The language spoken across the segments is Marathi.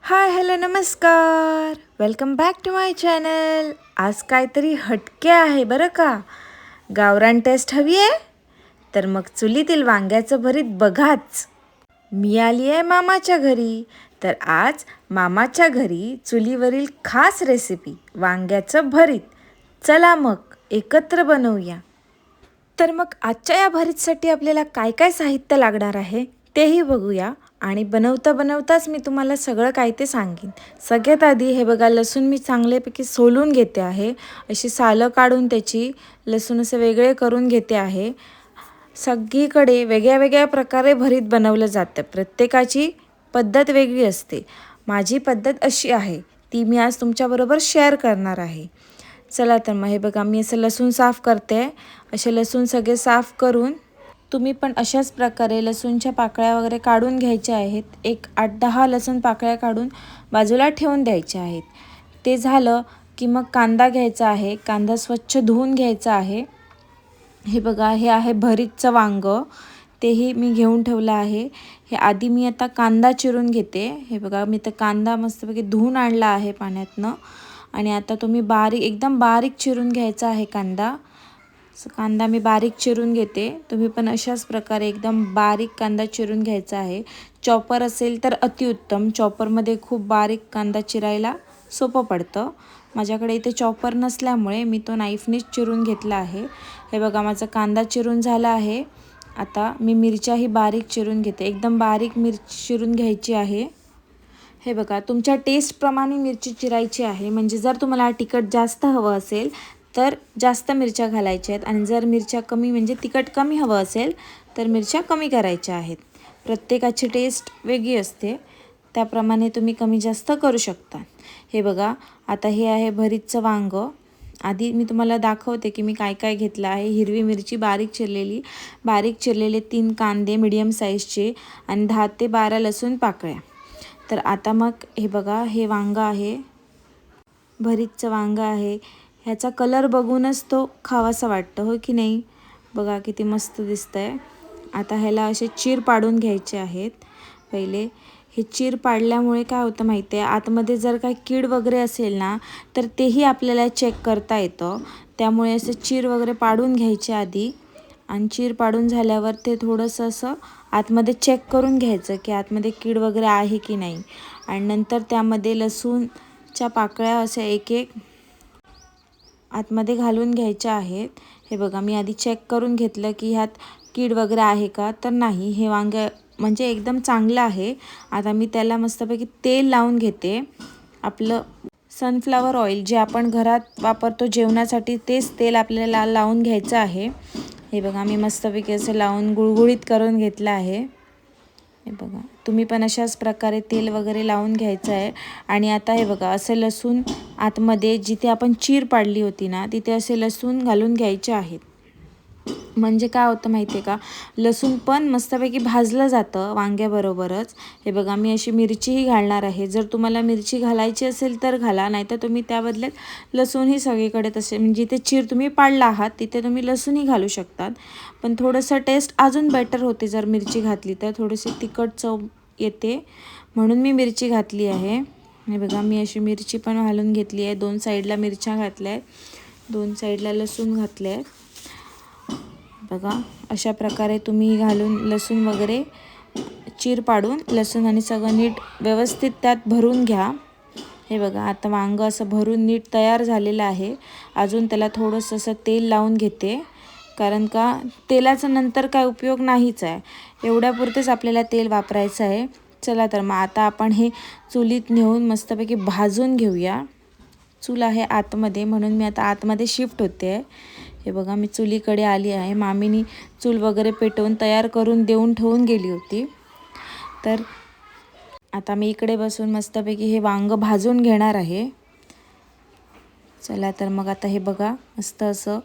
हाय हॅलो नमस्कार, welcome back to my channel. आज काहीतरी हटके आहे बरं का. गावरान टेस्ट हवी आहे तर मग चुलीतील वांग्याचं भरीत बघाच. मी आली आहे मामाच्या घरी, तर आज मामाच्या घरी चुलीवरील खास रेसिपी वांग्याचं भरीत. चला मग एकत्र बनवूया. तर मग आजच्या या भरीतसाठी आपल्याला काय काय साहित्य लागणार आहे तेही बघूया. आणि बनवता बनवताच मी तुम्हाला सगळं काय ते सांगेन. सगळ्यात आधी हे बघा, लसूण मी चांगल्यापैकी सोलून घेते आहे. अशी सालं काढून त्याची लसूण असे वेगळे करून घेते आहे. सगळीकडे वेगळ्या वेगळ्या प्रकारे भरीत बनवलं जातं. प्रत्येकाची पद्धत वेगळी असते. माझी पद्धत अशी आहे, ती मी आज तुमच्याबरोबर शेअर करणार आहे. चला तर मग हे बघा, मी असं लसूण साफ करते. असे लसूण सगळे साफ करून तुम्ही पण अशाच प्रकारे लसूणच्या पाकळ्या वगैरे काढून घ्यायच्या आहेत. एक 8-10 लसूण पाकळ्या काढून बाजूला ठेवून द्यायच्या आहेत. ते झालं की मग कांदा घ्यायचा आहे. कांदा स्वच्छ धुवून घ्यायचा आहे. हे बघा, हे आहे भरीतचं वांगं, तेही मी घेऊन ठेवलं आहे. हे आधी मी आता कांदा चिरून घेते. हे बघा, मी तर कांदा मस्तपैकी धुवून आणला आहे पाण्यातनं. आणि आता तुम्ही एकदम बारीक चिरून घ्यायचा आहे कांदा. कांदा मी बारीक चिरून घेते. तुम्ही पण अशाच प्रकारे एकदम बारीक कांदा चिरून घ्यायचा आहे. चॉपर असेल तर अतिउत्तम. चॉपरमध्ये खूप बारीक कांदा चिरायला सोपं पडतं. माझ्याकडे इथे चॉपर नसल्यामुळे मी तो नाईफनीच चिरून घेतला आहे. हे बघा, माझा कांदा चिरून झाला आहे. आता मी मिरच्याही बारीक चिरून घेते. एकदम बारीक मिरची चिरून घ्यायची आहे. हे बघा, तुमच्या टेस्टप्रमाणे मिरची चिरायची आहे. म्हणजे जर तुम्हाला तिखट जास्त हवं असेल तर जास्त मिरच्या घालायच्या आहेत, आणि जर मिरच्या कमी म्हणजे तिखट कमी हवं असेल तर मिरच्या कमी करायच्या आहेत. प्रत्येकाची टेस्ट वेगळी असते, त्याप्रमाणे तुम्ही कमी जास्त करू शकता. हे बघा, आता हे आहे भरीतचं वांगं. आधी मी तुम्हाला दाखवते की मी काय काय घेतलं आहे. हिरवी मिरची बारीक चिरलेले 3 कांदे मीडियम साईजचे, आणि 10 ते 12 लसूण पाकळ्या. तर आता मग हे बघा, हे वांगं आहे, भरीतचं वांगं आहे. ह्याचा कलर बघूनच तो खावासा वाटतं, हो की नाही. बघा किती मस्त दिसतं आहे. आता ह्याला असे चीर पाडून घ्यायचे आहेत. पहिले हे चीर पाडल्यामुळे काय होतं माहिती आहे, आतमध्ये जर काही कीड वगैरे असेल ना तर तेही आपल्याला चेक करता येतं. त्यामुळे असं चीर वगैरे पाडून घ्यायचे आधी. आणि चीर पाडून झाल्यावर ते थोडंसं असं आतमध्ये चेक करून घ्यायचं की आतमध्ये कीड वगैरे आहे की नाही. आणि नंतर त्यामध्ये लसूणच्या पाकळ्या अशा एक एक आतमध्ये घालून घ्यायच्या आहेत. हे बघा, मी आधी चेक करून घेतलं की ह्यात कीड वगैरे आहे का, तर नाही. हे वांगं म्हणजे एकदम चांगलं आहे. आता मी त्याला मस्तपैकी तेल लावून घेते. आपलं सनफ्लावर ऑइल जे आपण घरात वापरतो जेवणासाठी, तेच तेल आपल्याला लावून घ्यायचं आहे. हे बघा, मी मस्तपैकी असं लावून गुळगुळीत करून घेतलं आहे. हे बघा, तुम्ही पण अशाच प्रकारे तेल वगैरे लावून घ्यायचं आहे. आणि आता हे बघा, असं लसूण आतमध्ये जिथे आपण चीर पाडली होती ना तिथे असे लसूण घालून घ्यायचे आहेत. म्हणजे काय होतं माहिती आहे का, लसूण पण मस्तपैकी भाजलं जातं वांग्याबरोबरच. हे बघा, मी अशी मिरचीही घालणार आहे. जर तुम्हाला मिरची घालायची असेल तर घाला, नाहीतर तुम्ही त्या बदल्यात लसूणही सगळीकडे तसे म्हणजे जिथे चीर तुम्ही पाडला आहात तिथे तुम्ही लसूणही घालू शकतात. पण थोडंसं टेस्ट अजून बेटर होते जर मिरची घातली तर. थोडीशी तिखट चव येते म्हणून मी मिरची घातली आहे. हे बघा, मी अशी मिरची पण घालून घेतली आहे. 2 साईडला मिरच्या घातल्या आहेत, 2 साईडला लसूण घातले आहेत. बघा, अशा प्रकारे तुम्ही घालून लसूण वगैरे चीर पाडून लसूण आणि सगळं नीट व्यवस्थित त्यात भरून घ्या. हे बघा, आता वांगं असं भरून नीट तयार झालेलं आहे. अजून त्याला थोडंसं असं तेल लावून घेते, कारण का तेलाचा नंतर काय उपयोग नाहीच आहे. एवढ्यापुरतेच आपल्याला तेल वापरायचं आहे. चला तर मग आता आपण हे चुलीत नेऊन मस्तपैकी भाजून घेऊया. चूल आहे आतमध्ये म्हणून मी आता आतमध्ये शिफ्ट होते आहे. हे बघा, मी चुलीकडे आली आहे. मामीनी चूल वगैरे पेटवून तयार करून देऊन ठेवून गेली होती. तर आता मी इकडे बसून मस्तपैकी हे वांगं भाजून घेणार आहे. चला तर मग आता हे बघा, मस्त असं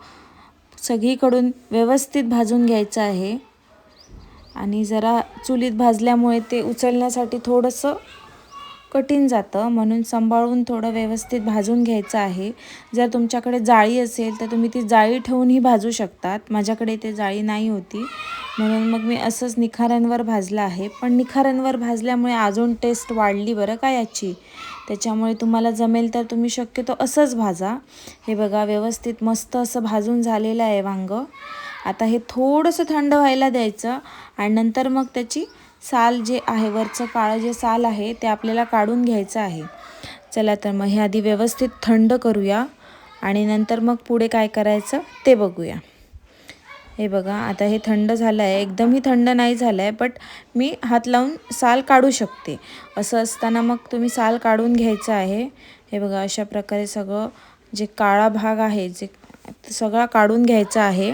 सगळीकडून व्यवस्थित भाजून घ्यायचं आहे. आणि जरा चुलीत भाजल्यामुळे ते उचलण्यासाठी थोडंसं कठीण जातं, म्हणून सांभाळून थोडं व्यवस्थित भाजून घ्यायचं आहे. जर तुमच्याकडे जाळी असेल तर तुम्ही ती जाळी ठेवूनही भाजू शकतात. माझ्याकडे ते जाळी नाही होती, म्हणून मग मी असंच निखाऱ्यांवर भाजलं आहे. पण निखाऱ्यांवर भाजल्यामुळे अजून टेस्ट वाढली बरं का याची. त्याच्यामुळे तुम्हाला जमेल तर तुम्ही शक्यतो असंच भाजा. हे बघा व्यवस्थित मस्त असं भाजून झालेलं आहे वांगं. आता हे थोडंसं थंड व्हायला द्यायचं आणि नंतर मग त्याची साल जे आहे, वरचं काळं जे साल आहे ते आपल्याला काढून घ्यायचं आहे. चला तर मग हे आधी व्यवस्थित थंड करूया आणि नंतर मग पुढे काय करायचं ते बघूया. हे बघा आता हे थंड झालं आहे, एकदमही थंड नाही झालं आहे, बट मी हात लावून साल काढू शकते. असं असताना मग तुम्ही साल काढून घ्यायचं आहे. हे बघा अशा प्रकारे सगळं जे काळा भाग आहे जे सगळा काढून घ्यायचा आहे.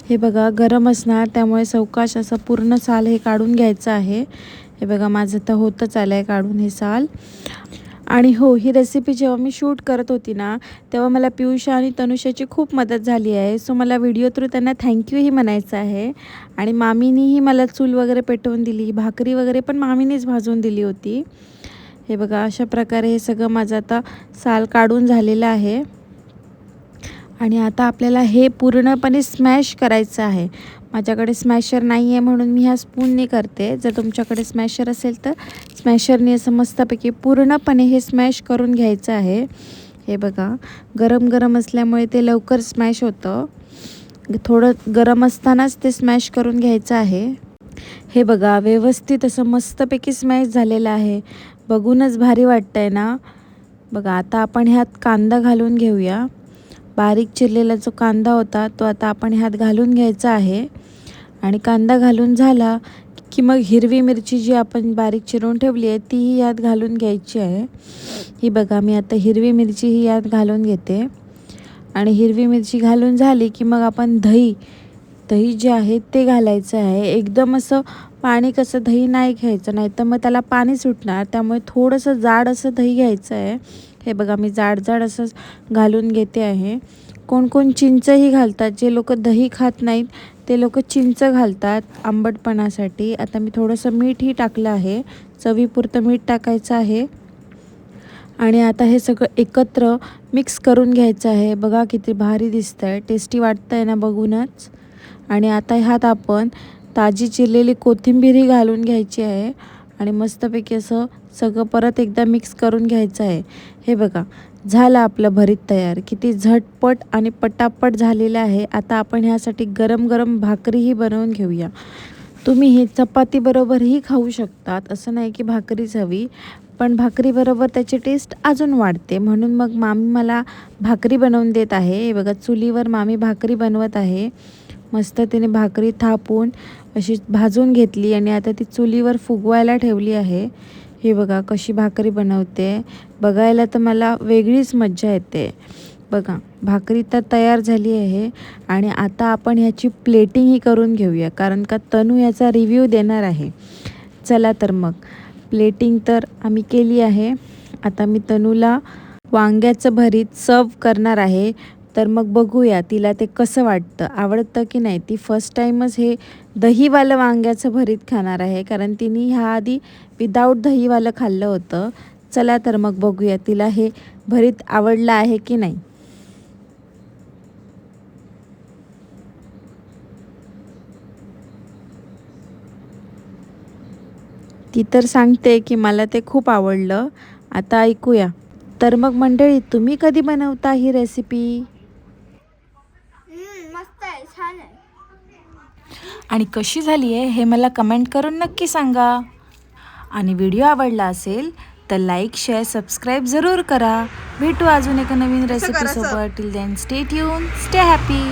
हे बघा गरम असणार त्यामुळे सावकाश असं पूर्ण साल हे काढून घ्यायचं आहे. हे बघा माझं तर होतच आलं आहे काढून हे साल. आणि हो, ही रेसिपी जेव्हा मी शूट करत होती ना, तेव्हा मला पियुषा आणि तनुषाची खूप मदत झाली आहे. सो मला व्हिडिओ थ्रू त्यांना थँक्यूही म्हणायचं आहे. आणि मामीनीही मला चूल वगैरे पेटवून दिली, भाकरी वगैरे पण मामीनीच भाजून दिली होती. हे बघा अशा प्रकारे हे सगळं माझं आता साल काढून झालेलं आहे. आणि आता आपल्याला हे पूर्णपणे स्मॅश करायचं आहे. माझ्याकडे स्मॅशर नाही आहे म्हणून मी ह्या स्पूनने करते. जर तुमच्याकडे स्मॅशर असेल तर स्मॅशरने असं मस्तपैकी पूर्णपणे हे स्मॅश करून घ्यायचं आहे. हे बघा गरम गरम असल्यामुळे ते लवकर स्मॅश होतं. थोडं गरम असतानाच ते स्मॅश करून घ्यायचं आहे. हे बघा व्यवस्थित असं मस्तपैकी स्मॅश झालेलं आहे. बघूनच भारी वाटतंय ना. बघा आता आपण ह्यात कांदा घालून घेऊया. बारीक चिरलेला जो कांदा होता तो आता आपण ह्यात घालून घ्यायचा आहे. आणि कांदा घालून झाला की मग हिरवी मिरची जी आपण बारीक चिरून ठेवली आहे तीही यात घालून घ्यायची आहे. ही बघा मी आता हिरवी मिरची ही यात घालून घेते. आणि हिरवी मिरची घालून झाली की मग आपण दही जे आहे ते घालायचं आहे. एकदम असं पाणी कसं दही नाही घ्यायचं, नाही तर मग त्याला पाणी सुटणार. त्यामुळे थोडंसं जाड असं दही घ्यायचं आहे. हे बघा मी जाड असं घालून घेते आहे. कोण कोण चिंचही घालतात. जे लोक दही खात नाहीत ते लोक चिंच घालतात आंबटपणासाठी. आता मी थोडंसं मीठही टाकलं आहे, चवीपुरतं मीठ टाकायचं आहे. आणि आता हे सगळं एकत्र मिक्स करून घ्यायचं आहे. बघा किती भारी दिसतं आहे, टेस्टी वाटतं आहे ना बघूनच. आणि आता ह्यात आपण ताजी चिरलेली कोथिंबीरही घालून घ्यायची आहे. आणि मस्तपैकी असं सगळं परत एकदा मिक्स करून घ्यायचं आहे. हे बघा झालं आपलं भरीत तयार. किती झटपट आणि पटापट झालेलं आहे. आता आपण ह्यासाठी गरम गरम भाकरीही बनवून घेऊया. तुम्ही हे चपातीबरोबरही खाऊ शकतात, असं नाही की भाकरीच हवी, पण भाकरीबरोबर त्याची टेस्ट अजून वाढते. म्हणून मग मामी मला भाकरी बनवून देत आहे. हे बघा चुलीवर मामी भाकरी बनवत आहे. मस्त तिने भाकरी थापून अशी भाजून घेतली आणि आता ती चुलीवर फुगवायला ठेवली आहे. हे बघा कशी भाकरी बनवते, बघायला तर मला वेगळीच मज्जा येते. बघा भाकरी तर तयार झाली आहे. आणि आता आपण ह्याची प्लेटिंगही करून घेऊया, कारण का तनू याचा रिव्ह्यू देणार आहे. चला तर मग प्लेटिंग तर आम्ही केली आहे. आता मी तनूला वांग्याचं भरीत सर्व करणार आहे. तर मग बघूया तिला ते कसं वाटतं, आवडतं की नाही. ती फर्स्ट टाईमच हे दहीवालं वांग्याचं भरीत खाणार आहे, कारण तिने ह्याआधी विदाऊट दहीवालं खाल्लं होतं. चला तर मग बघूया तिला हे भरीत आवडलं आहे की नाही. ती तर सांगते की मला ते खूप आवडलं. आता ऐकूया. तर मग मंडळी तुम्ही कधी बनवता ही रेसिपी मस्त आहे, छान आहे. आणि कशी झाली आहे हे मला कमेंट करून नक्की सांगा. आणि व्हिडिओ आवडला असेल तर लाईक शेअर सबस्क्राईब जरूर करा. भेटू अजून एका नवीन रेसिपीसोबत. Till then stay tune, stay happy.